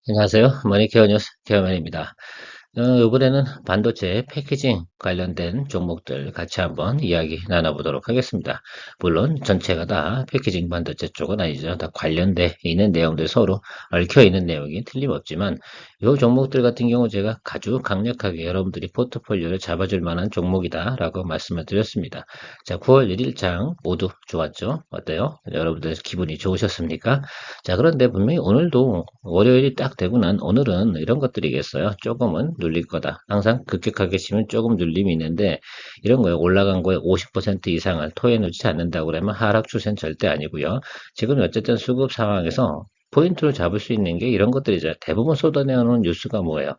안녕하세요. 머니케어 뉴스 케어맨입니다. 이번에는 반도체 패키징 관련된 종목들 같이 한번 이야기 나눠보도록 하겠습니다. 물론 전체가 다 패키징 반도체 쪽은 아니죠. 다 관련돼 있는 내용들 서로 얽혀 있는 내용이 틀림없지만 이 종목들 같은 경우 제가 아주 강력하게 여러분들이 포트폴리오를 잡아줄 만한 종목이다라고 말씀을 드렸습니다. 자, 9월 1일 장 모두 좋았죠? 어때요? 여러분들 기분이 좋으셨습니까? 자, 그런데 분명히 오늘도 월요일이 딱 되고 난 오늘은 이런 것들이겠어요. 조금은 눌릴 거다. 항상 급격하게 치면 조금 눌림이 있는데 이런 거에 올라간 거에 50% 이상을 토해놓지 않는다고 그러면 하락 추세는 절대 아니고요. 지금 어쨌든 수급 상황에서 포인트를 잡을 수 있는 게 이런 것들이죠. 대부분 쏟아내오는 뉴스가 뭐예요?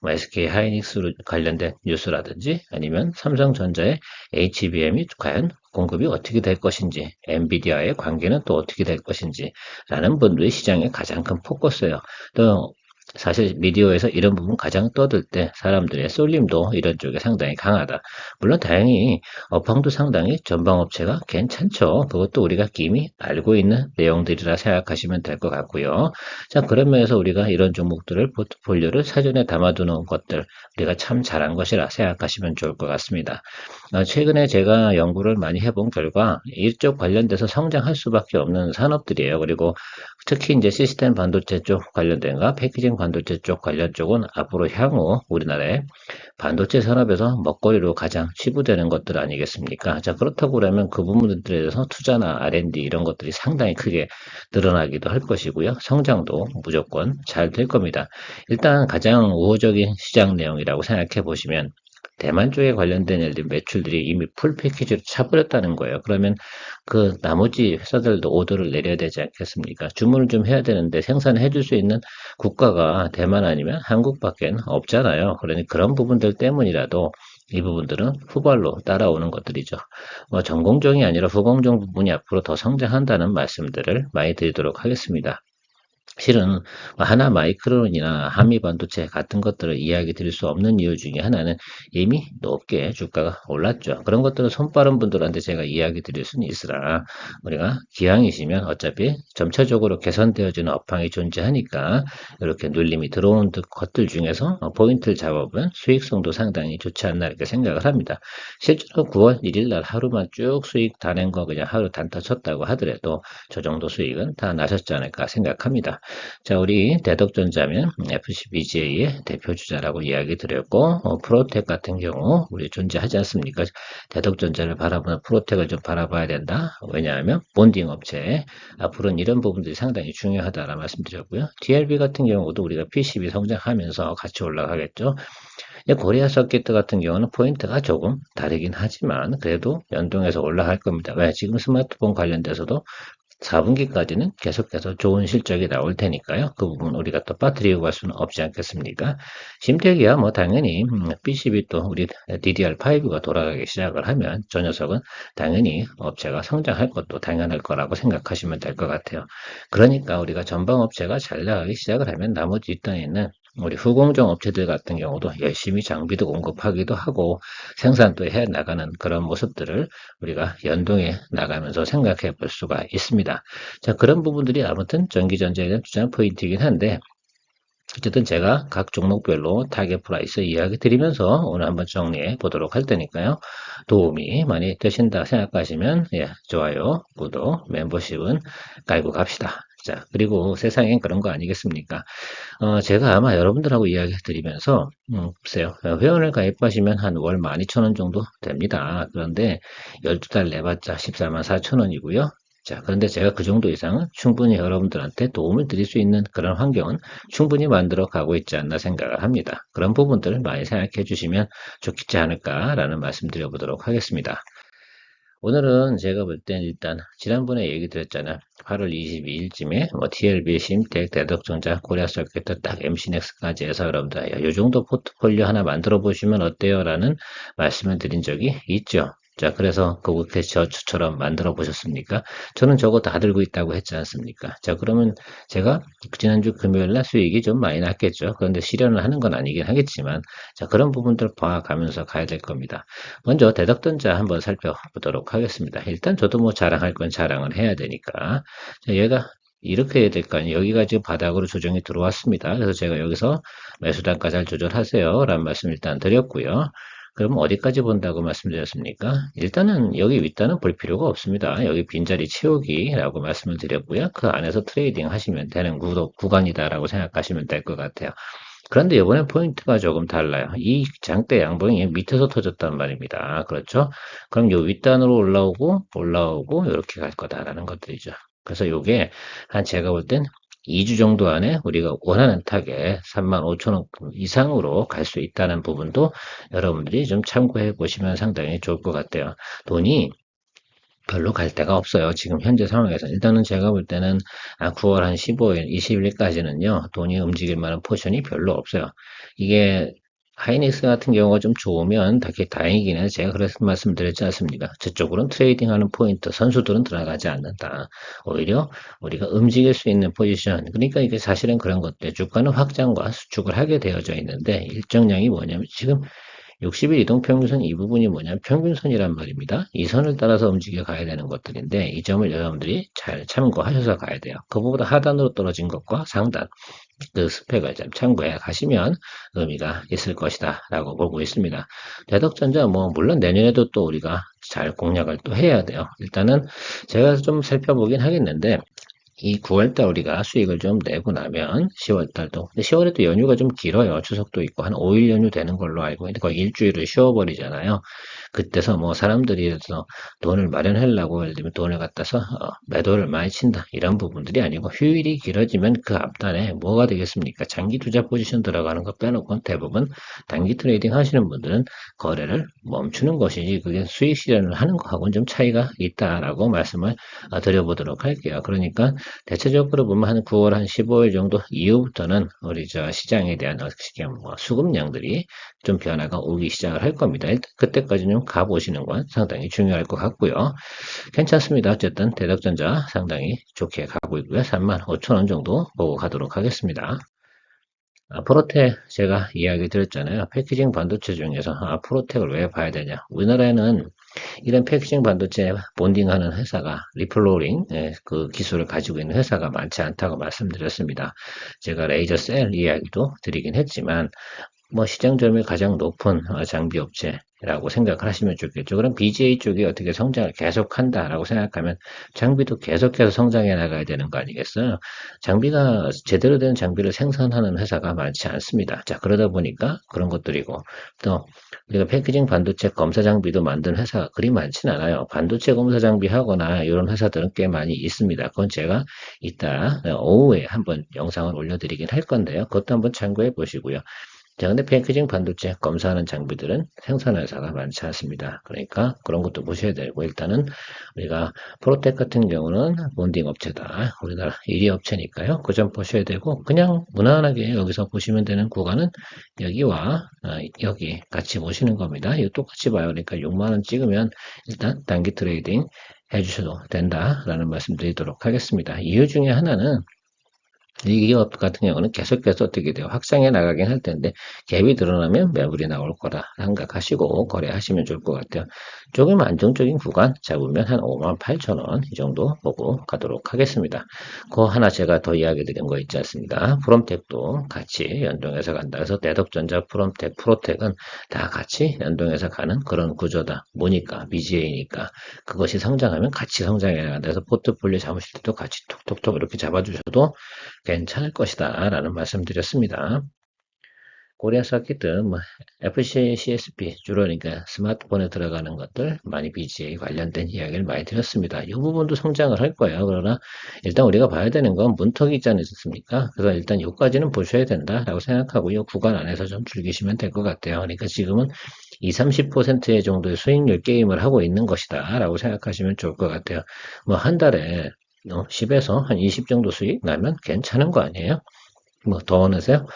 뭐 SK 하이닉스 관련된 뉴스라든지 아니면 삼성전자의 HBM이 과연 공급이 어떻게 될 것인지, 엔비디아의 관계는 또 어떻게 될 것인지 라는 분들이 시장의 가장 큰 포커스예요. 또 사실 미디어에서 이런 부분 가장 떠들 때 사람들의 쏠림도 이런 쪽에 상당히 강하다. 물론 다행히 업황도 상당히 전방업체가 괜찮죠. 그것도 우리가 이미 알고 있는 내용들이라 생각하시면 될 것 같고요. 자, 그런 면에서 우리가 이런 종목들을 포트폴리오를 사전에 담아두는 것들 우리가 참 잘한 것이라 생각하시면 좋을 것 같습니다. 최근에 제가 연구를 많이 해본 결과 이쪽 관련돼서 성장할 수밖에 없는 산업들이에요. 그리고 특히 이제 시스템 반도체 쪽 관련된가 패키징 반도체 쪽 관련 쪽은 앞으로 향후 우리나라의 반도체 산업에서 먹거리로 가장 치부되는 것들 아니겠습니까? 자, 그렇다고 그러면 그 부분들에 대해서 투자나 R&D 이런 것들이 상당히 크게 늘어나기도 할 것이고요. 성장도 무조건 잘 될 겁니다. 일단 가장 우호적인 시장 내용이라고 생각해 보시면 대만 쪽에 관련된 예를 들면 매출들이 이미 풀 패키지로 차버렸다는 거예요. 그러면 그 나머지 회사들도 오더를 내려야 되지 않겠습니까? 주문을 좀 해야 되는데 생산해 줄 수 있는 국가가 대만 아니면 한국밖에 없잖아요. 그러니 그런 부분들 때문이라도 이 부분들은 후발로 따라오는 것들이죠. 뭐 전공정이 아니라 후공정 부분이 앞으로 더 성장한다는 말씀들을 많이 드리도록 하겠습니다. 실은 하나 마이크론이나 한미 반도체 같은 것들을 이야기 드릴 수 없는 이유 중에 하나는 이미 높게 주가가 올랐죠. 그런 것들은 손빠른 분들한테 제가 이야기 드릴 수는 있으나 우리가 기왕이시면 어차피 점차적으로 개선되어지는 업황이 존재하니까 이렇게 눌림이 들어오는 것들 중에서 포인트를 잡아보면 수익성도 상당히 좋지 않나 이렇게 생각을 합니다. 실제로 9월 1일 날 하루만 쭉 수익 다 낸 거 그냥 하루 단타 쳤다고 하더라도 저 정도 수익은 다 나셨지 않을까 생각합니다. 자, 우리 대덕전자면 FCBJ의 대표주자라고 이야기 드렸고, 프로텍 같은 경우 우리 존재하지 않습니까? 대덕전자를 바라보는 프로텍을 좀 바라봐야 된다. 왜냐하면 본딩 업체 앞으로는 이런 부분들이 상당히 중요하다라 말씀드렸고요. TLB 같은 경우도 우리가 PCB 성장하면서 같이 올라가겠죠. 코리아 서킷 같은 경우는 포인트가 조금 다르긴 하지만 그래도 연동해서 올라갈 겁니다. 왜? 지금 스마트폰 관련돼서도 4분기까지는 계속해서 좋은 실적이 나올 테니까요. 그 부분 우리가 또 빠뜨리고 갈 수는 없지 않겠습니까? 심택이야 뭐 당연히 PCB 또 우리 DDR5가 돌아가기 시작을 하면 저 녀석은 당연히 업체가 성장할 것도 당연할 거라고 생각하시면 될 것 같아요. 그러니까 우리가 전방 업체가 잘 나가기 시작을 하면 나머지 뒷단에 있는 우리 후공정 업체들 같은 경우도 열심히 장비도 공급하기도 하고 생산도 해 나가는 그런 모습들을 우리가 연동해 나가면서 생각해 볼 수가 있습니다. 자, 그런 부분들이 아무튼 전기전자에 대한 투자 포인트이긴 한데 어쨌든 제가 각 종목별로 타겟 프라이스 이야기 드리면서 오늘 한번 정리해 보도록 할 테니까요. 도움이 많이 되신다 생각하시면 예, 좋아요, 구독, 멤버십은 깔고 갑시다. 자, 그리고 세상엔 그런 거 아니겠습니까? 제가 아마 여러분들하고 이야기 드리면서, 글쎄요, 회원을 가입하시면 한 월 12,000원 정도 됩니다. 그런데 12달 내봤자 14만 4천 원이고요. 자, 그런데 제가 그 정도 이상은 충분히 여러분들한테 도움을 드릴 수 있는 그런 환경은 충분히 만들어 가고 있지 않나 생각을 합니다. 그런 부분들을 많이 생각해 주시면 좋겠지 않을까라는 말씀 드려보도록 하겠습니다. 오늘은 제가 볼 땐 일단 지난번에 얘기 드렸잖아요. 8월 22일쯤에 뭐 TLB, 심텍, 대덕전자, 코리아서킷 딱 MC넥스까지 해서 여러분들 이 정도 포트폴리오 하나 만들어 보시면 어때요? 라는 말씀을 드린 적이 있죠. 자, 그래서 그렇게 저처럼 만들어 보셨습니까? 저는 저거 다 들고 있다고 했지 않습니까? 자, 그러면 제가 지난주 금요일 날 수익이 좀 많이 났겠죠. 그런데 실현을 하는 건 아니긴 하겠지만, 자, 그런 부분들 봐가면서 가야 될 겁니다. 먼저 대덕전자 한번 살펴보도록 하겠습니다. 일단 저도 뭐 자랑할 건 자랑을 해야 되니까. 자, 얘가 이렇게 해야 될 거 아니에요. 여기가 지금 바닥으로 조정이 들어왔습니다. 그래서 제가 여기서 매수 단가 잘 조절하세요. 라는 말씀 일단 드렸고요. 그럼 어디까지 본다고 말씀드렸습니까? 일단은 여기 윗단은 볼 필요가 없습니다. 여기 빈자리 채우기라고 말씀을 드렸고요. 그 안에서 트레이딩 하시면 되는 구간이다라고 생각하시면 될 것 같아요. 그런데 이번에 포인트가 조금 달라요. 이 장대 양봉이 밑에서 터졌단 말입니다. 그렇죠? 그럼 요 윗단으로 올라오고 이렇게 갈 거다라는 것들이죠. 그래서 요게 한 제가 볼 땐 2주 정도 안에 우리가 원하는 타겟 35,000원 이상으로 갈 수 있다는 부분도 여러분들이 좀 참고해 보시면 상당히 좋을 것 같아요. 돈이 별로 갈 데가 없어요. 지금 현재 상황에서. 일단은 제가 볼 때는 9월 한 15일, 20일까지는요, 돈이 움직일 만한 포션이 별로 없어요. 이게 하이닉스 같은 경우가 좀 좋으면 되게 다행이긴 해요. 제가 그래서 말씀드렸지 않습니까? 저쪽으로는 트레이딩하는 포인트, 선수들은 들어가지 않는다. 오히려 우리가 움직일 수 있는 포지션. 그러니까 이게 사실은 그런 것들. 주가는 확장과 수축을 하게 되어져 있는데 일정량이 뭐냐면 지금 60일 이동평균선 이 부분이 뭐냐면 평균선이란 말입니다. 이 선을 따라서 움직여 가야 되는 것들인데 이 점을 여러분들이 잘 참고하셔서 가야 돼요. 그거보다 하단으로 떨어진 것과 상단 그 스펙을 좀 참고해 가시면 의미가 있을 것이다 라고 보고 있습니다. 대덕전자 뭐 물론 내년에도 또 우리가 잘 공략을 또 해야 돼요. 일단은 제가 좀 살펴보긴 하겠는데 이 9월달 우리가 수익을 좀 내고 나면 10월달도 근데 10월에도 연휴가 좀 길어요. 추석도 있고 한 5일 연휴 되는 걸로 알고 있는데 거의 일주일을 쉬어버리잖아요. 그때서 뭐 사람들이 그래서 돈을 마련하려고 예를 들면 돈을 갖다서 매도를 많이 친다 이런 부분들이 아니고 휴일이 길어지면 그 앞단에 뭐가 되겠습니까? 장기 투자 포지션 들어가는 거 빼놓고 대부분 단기 트레이딩 하시는 분들은 거래를 멈추는 것이지 그게 수익 실현을 하는 거하고는 좀 차이가 있다라고 말씀을 드려보도록 할게요. 그러니까 대체적으로 보면 한 9월 한 15일 정도 이후부터는 우리 저 시장에 대한 뭐 수급량들이 좀 변화가 오기 시작을 할 겁니다. 일단 그때까지는 가보시는 건 상당히 중요할 것 같고요. 괜찮습니다. 어쨌든 대덕전자 상당히 좋게 가고 있고요. 35,000원 정도 보고 가도록 하겠습니다. 프로텍 제가 이야기 드렸잖아요. 패키징 반도체 중에서 프로텍을 왜 봐야 되냐. 우리나라에는 이런 패키징 반도체 본딩하는 회사가 리플로링 그 기술을 가지고 있는 회사가 많지 않다고 말씀드렸습니다. 제가 레이저 셀 이야기도 드리긴 했지만 뭐 시장 점유율 가장 높은 장비 업체라고 생각을 하시면 좋겠죠. 그럼 BGA 쪽이 어떻게 성장을 계속한다라고 생각하면 장비도 계속해서 성장해 나가야 되는 거 아니겠어요? 장비가 제대로 된 장비를 생산하는 회사가 많지 않습니다. 자, 그러다 보니까 그런 것들이고 또 우리가 패키징 반도체 검사 장비도 만든 회사가 그리 많지는 않아요. 반도체 검사 장비 하거나 이런 회사들은 꽤 많이 있습니다. 그건 제가 이따 오후에 한번 영상을 올려드리긴 할 건데요. 그것도 한번 참고해 보시고요. 자, 근데 패키징 반도체 검사하는 장비들은 생산 회사가 많지 않습니다. 그러니까 그런 것도 보셔야 되고 일단은 우리가 프로텍 같은 경우는 본딩 업체다. 우리나라 1위 업체니까요. 그 점 보셔야 되고 그냥 무난하게 여기서 보시면 되는 구간은 여기와 여기 같이 보시는 겁니다. 이거 똑같이 봐요. 그러니까 6만 원 찍으면 일단 단기 트레이딩 해주셔도 된다라는 말씀 드리도록 하겠습니다. 이유 중에 하나는 이 기업 같은 경우는 계속해서 어떻게 돼요? 확장해 나가긴 할 텐데 갭이 드러나면 매물이 나올 거라 생각하시고 거래하시면 좋을 것 같아요. 조금 안정적인 구간 잡으면 한 58,000원 이 정도 보고 가도록 하겠습니다. 그 하나 제가 더 이야기 드린 거 있지 않습니까? 프롬텍도 같이 연동해서 간다. 그래서 대덕전자, 프롬텍, 프로텍은 다 같이 연동해서 가는 그런 구조다. 뭐니까? BGA니까. 그것이 성장하면 같이 성장해 나간다. 그래서 포트폴리오 잡으실 때도 같이 톡톡톡 이렇게 잡아주셔도 괜찮을 것이다 라는 말씀 드렸습니다. 코리아 서킷, 뭐 FC, CSP 주로 그러니까 스마트폰에 들어가는 것들 많이 BGA 관련된 이야기를 많이 드렸습니다. 이 부분도 성장을 할 거예요. 그러나 일단 우리가 봐야 되는 건 문턱이 있지 않습니까? 그래서 일단 여기까지는 보셔야 된다라고 생각하고 이 구간 안에서 좀 즐기시면 될 것 같아요. 그러니까 지금은 20, 30%의 정도의 수익률 게임을 하고 있는 것이다 라고 생각하시면 좋을 것 같아요. 뭐 한 달에 10에서 한 20 정도 수익 나면 괜찮은 거 아니에요? 뭐 더 원하세요?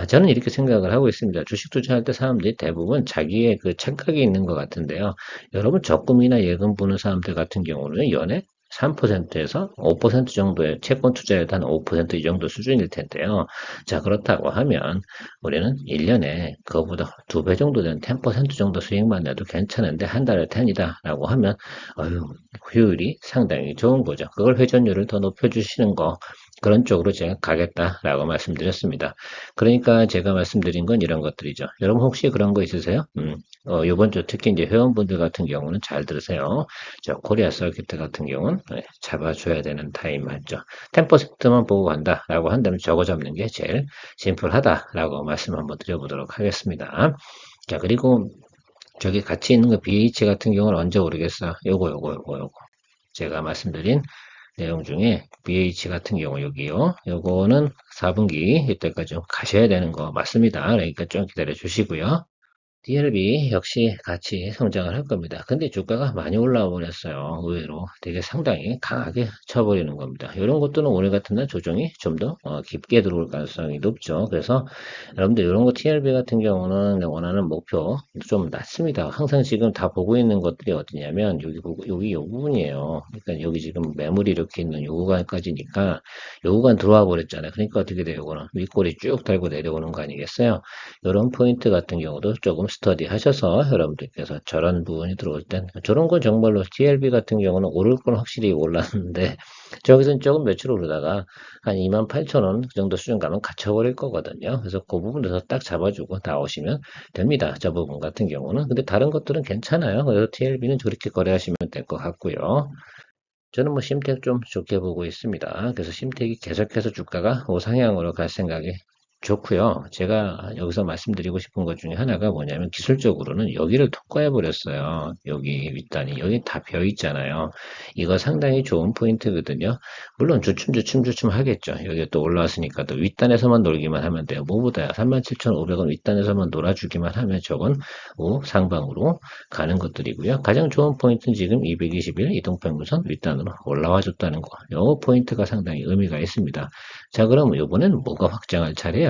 저는 이렇게 생각을 하고 있습니다. 주식 투자할 때 사람들이 대부분 자기의 그 착각이 있는 것 같은데요. 여러분 적금이나 예금 부는 사람들 같은 경우는 연애 3%에서 5% 정도의 채권 투자율도 한 5% 이 정도 수준일 텐데요. 자, 그렇다고 하면 우리는 1년에 그거보다 2배 정도 되는 10% 정도 수익만 내도 괜찮은데 한 달에 10이다 라고 하면 어휴, 효율이 상당히 좋은 거죠. 그걸 회전율을 더 높여주시는 거 그런 쪽으로 제가 가겠다라고 말씀드렸습니다. 그러니까 제가 말씀드린 건 이런 것들이죠. 여러분 혹시 그런 거 있으세요? 요번 주 특히 이제 회원분들 같은 경우는 잘 들으세요. 저 코리아 서킷 같은 경우는 잡아줘야 되는 타임 맞죠? 10%만 보고 간다라고 한다면 저거 잡는 게 제일 심플하다라고 말씀 한번 드려보도록 하겠습니다. 자, 그리고 저기 같이 있는 거 BH 같은 경우는 언제 오르겠어? 요거. 제가 말씀드린 내용 중에 BH 같은 경우 여기요. 요거는 4분기 이때까지 좀 가셔야 되는 거 맞습니다. 그러니까 좀 기다려 주시고요. DLB 역시 같이 성장을 할 겁니다. 근데 주가가 많이 올라와 버렸어요. 의외로 되게 상당히 강하게 쳐버리는 겁니다. 이런 것들은 오늘 같은 날 조정이 좀 더 깊게 들어올 가능성이 높죠. 그래서 여러분들 이런 거 TLB 같은 경우는 원하는 목표 좀 낮습니다. 항상 지금 다 보고 있는 것들이 어디냐면 여기 요 부분이에요. 그러니까 여기 지금 매물이 이렇게 있는 요 구간까지니까 요 구간 들어와 버렸잖아요. 그러니까 어떻게 돼요? 이거는 윗골이 쭉 달고 내려오는 거 아니겠어요? 이런 포인트 같은 경우도 조금 스터디 하셔서 여러분들께서 저런 부분이 들어올 땐 저런 건 정말로 TLB 같은 경우는 오를 건 확실히 올랐는데 저기서는 조금 며칠 오르다가 한 28,000원 그 정도 수준 가면 갇혀버릴 거거든요. 그래서 그 부분에서 딱 잡아주고 나오시면 됩니다. 저 부분 같은 경우는. 근데 다른 것들은 괜찮아요. 그래서 TLB는 저렇게 거래하시면 될 것 같고요. 저는 뭐 심택 좀 좋게 보고 있습니다. 그래서 심택이 계속해서 주가가 우상향으로 갈 생각이 좋고요. 제가 여기서 말씀드리고 싶은 것 중에 하나가 뭐냐면 기술적으로는 여기를 통과해 버렸어요. 여기 윗단이 여기 다 비어 있잖아요. 이거 상당히 좋은 포인트거든요. 물론 주춤 하겠죠. 여기 또 올라왔으니까 또 윗단에서만 놀기만 하면 돼요. 뭐보다요. 37,500원 윗단에서만 놀아주기만 하면 저건 상방으로 가는 것들이고요. 가장 좋은 포인트는 지금 221 이동평균선 윗단으로 올라와 줬다는 거. 요 포인트가 상당히 의미가 있습니다. 자, 그럼 이번에는 뭐가 확장할 차례예요?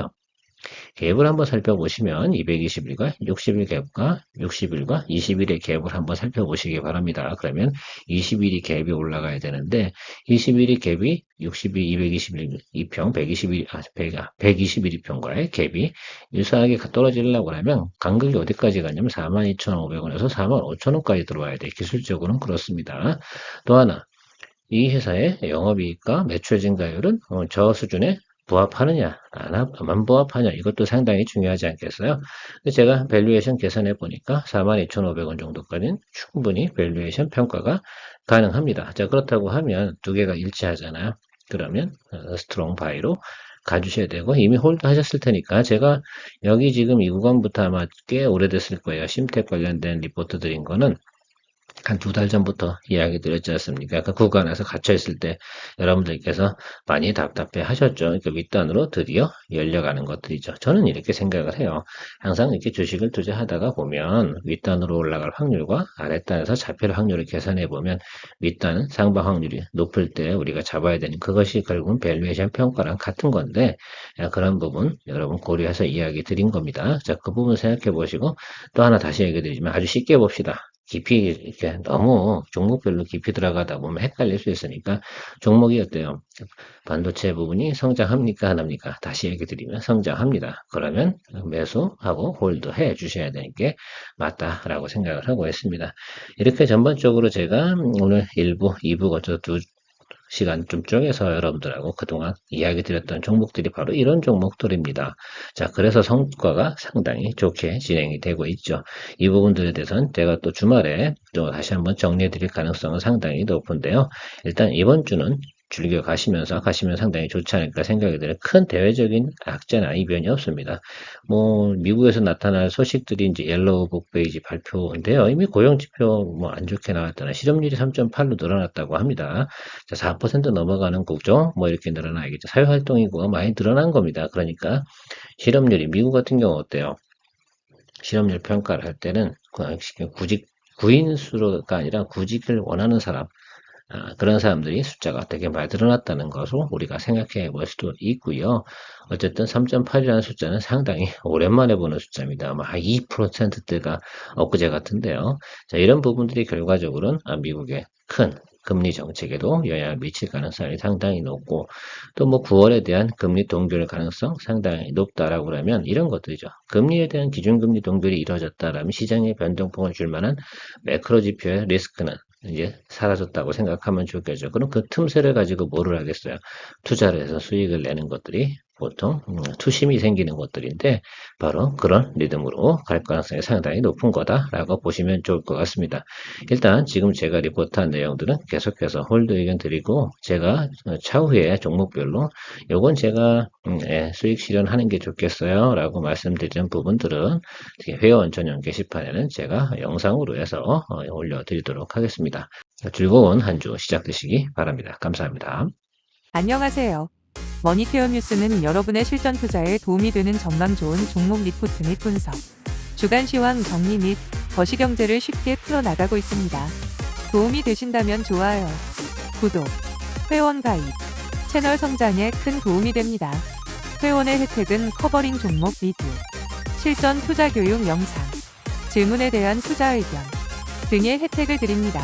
갭을 한번 살펴보시면 221과 61 갭과 61과 21의 갭을 한번 살펴보시기 바랍니다. 그러면 21이 갭이 올라가야 되는데 21이 갭이 62, 221, 2평, 121, 121평과의 갭이 유사하게 떨어지려고 하면 간극이 어디까지 가냐면 42,500원에서 45,000원까지 들어와야 돼. 기술적으로는 그렇습니다. 또 하나 이 회사의 영업이익과 매출 증가율은 저 수준에 부합하느냐, 안 부합하냐, 이것도 상당히 중요하지 않겠어요? 근데 제가 밸류에이션 계산해 보니까 42,500원 정도까지는 충분히 밸류에이션 평가가 가능합니다. 자, 그렇다고 하면 두 개가 일치하잖아요. 그러면 스트롱 바이로 가주셔야 되고 이미 홀드 하셨을 테니까 제가 여기 지금 이 구간부터 아마 꽤 오래됐을 거예요. 심택 관련된 리포트 드린 거는 한 2달 전부터 이야기 드렸지 않습니까? 그 구간에서 갇혀있을 때 여러분들께서 많이 답답해 하셨죠. 그러니까 윗단으로 드디어 열려가는 것들이죠. 저는 이렇게 생각을 해요. 항상 이렇게 주식을 투자하다가 보면 윗단으로 올라갈 확률과 아랫단에서 잡힐 확률을 계산해 보면 윗단은 상방 확률이 높을 때 우리가 잡아야 되는 그것이 결국은 밸류에이션 평가랑 같은 건데 그런 부분 여러분 고려해서 이야기 드린 겁니다. 자, 그 부분 생각해 보시고 또 하나 다시 얘기 드리지만 아주 쉽게 봅시다. 깊이 이렇게 너무 종목별로 깊이 들어가다 보면 헷갈릴 수 있으니까 종목이 어때요? 반도체 부분이 성장합니까? 안 합니까? 다시 얘기 드리면 성장합니다. 그러면 매수하고 홀드해 주셔야 되는 게 맞다라고 생각을 하고 있습니다. 이렇게 전반적으로 제가 오늘 1부, 2부 거쳐 두 시간 좀 쪼개서 여러분들하고 그동안 이야기 드렸던 종목들이 바로 이런 종목들입니다. 자, 그래서 성과가 상당히 좋게 진행이 되고 있죠. 이 부분들에 대해서는 제가 또 주말에 또 다시 한번 정리해 드릴 가능성은 상당히 높은데요. 일단 이번 주는 즐겨 가시면 상당히 좋지 않을까 생각이 들어요. 큰 대외적인 악재나 이변이 없습니다. 뭐 미국에서 나타날 소식들이 이제 옐로우 북페이지 발표인데요. 이미 고용지표 뭐 안 좋게 나왔다나 실업률이 3.8로 늘어났다고 합니다. 자, 4% 넘어가는 국정 뭐 이렇게 늘어나야겠죠. 사회활동이고 많이 늘어난 겁니다. 그러니까 실업률이 미국 같은 경우 어때요? 실업률 평가를 할 때는 구직 구인 수가 아니라 구직을 원하는 사람 그런 사람들이 숫자가 되게 많이 늘어났다는 것으로 우리가 생각해 볼 수도 있고요. 어쨌든 3.8이라는 숫자는 상당히 오랜만에 보는 숫자입니다. 아마 2%대가 엊그제 같은데요. 자, 이런 부분들이 결과적으로는 미국의 큰 금리 정책에도 영향을 미칠 가능성이 상당히 높고 또 뭐 9월에 대한 금리 동결 가능성 상당히 높다라고 그러면 이런 것들이죠. 금리에 대한 기준금리 동결이 이루어졌다라면 시장에 변동폭을 줄 만한 매크로 지표의 리스크는 이제 사라졌다고 생각하면 좋겠죠. 그럼 그 틈새를 가지고 뭐를 하겠어요? 투자를 해서 수익을 내는 것들이 보통 투심이 생기는 것들인데 바로 그런 리듬으로 갈 가능성이 상당히 높은 거다라고 보시면 좋을 것 같습니다. 일단 지금 제가 리포트한 내용들은 계속해서 홀드 의견 드리고 제가 차후에 종목별로 요건 제가 수익 실현하는 게 좋겠어요 라고 말씀드리는 부분들은 회원 전용 게시판에는 제가 영상으로 해서 올려드리도록 하겠습니다. 즐거운 한 주 시작되시기 바랍니다. 감사합니다. 안녕하세요. 머니케어 뉴스는 여러분의 실전 투자에 도움이 되는 전망 좋은 종목 리포트 및 분석, 주간 시황 정리 및 거시경제를 쉽게 풀어나가고 있습니다. 도움이 되신다면 좋아요, 구독, 회원 가입, 채널 성장에 큰 도움이 됩니다. 회원의 혜택은 커버링 종목 리뷰, 실전 투자 교육 영상, 질문에 대한 투자 의견 등의 혜택을 드립니다.